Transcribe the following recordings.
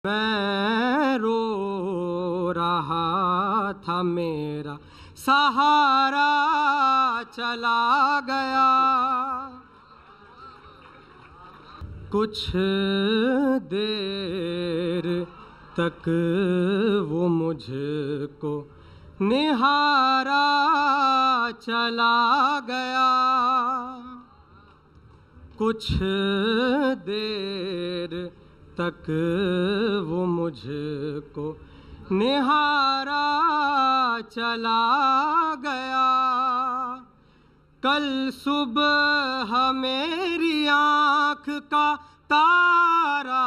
मैं रो रहा था, मेरा सहारा चला गया। कुछ देर तक वो मुझको निहारा चला गया। कुछ देर तक वो मुझको निहारा चला गया। कल सुबह मेरी आँख का तारा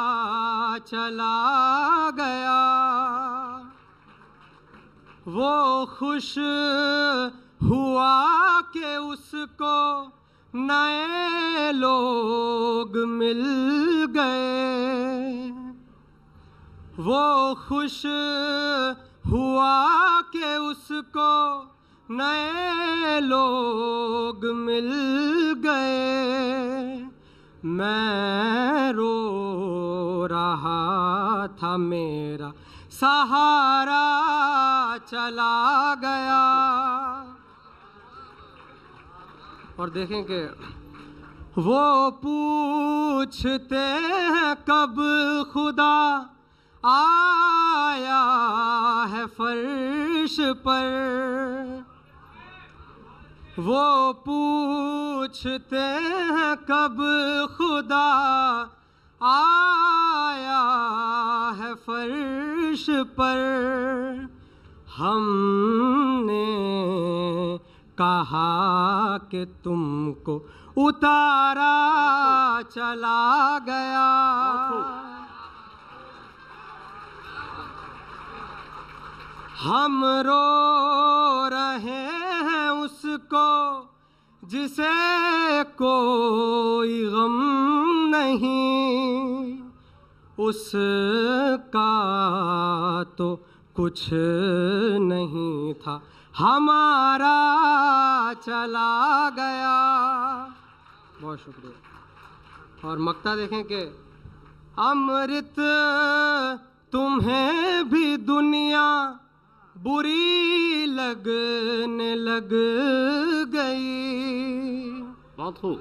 चला गया। वो खुश हुआ कि उसको नए लोग मिल गए। वो खुश हुआ कि उसको नए लोग मिल गए। मैं रो रहा था, मेरा सहारा चला गया। और देखें कि वो पूछते हैं कब खुदा आया है फर्श पर। वो पूछते हैं कब खुदा आया है फर्श पर। हमने कहा कि तुमको उतारा चला गया। हम रो रहे हैं उसको जिसे कोई गम नहीं। उसका तो कुछ नहीं था, हमारा चला गया। बहुत शुक्रिया। और मक्ता देखें कि अमृत तुम्हें भी दुनिया बुरी लगने लग गई। बहुत खूब,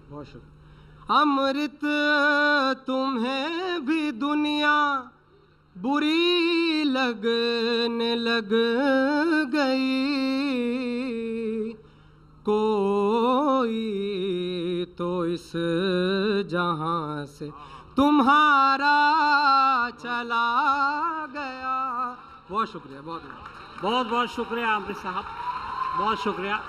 बहुत शुक्रिया। अमृत तुम्हें भी दुनिया बुरी लगने लग गई। कोई तो इस जहां से तुम्हारा चला गया। बहुत शुक्रिया। बहुत बहुत बहुत शुक्रिया अमृत साहब, बहुत शुक्रिया।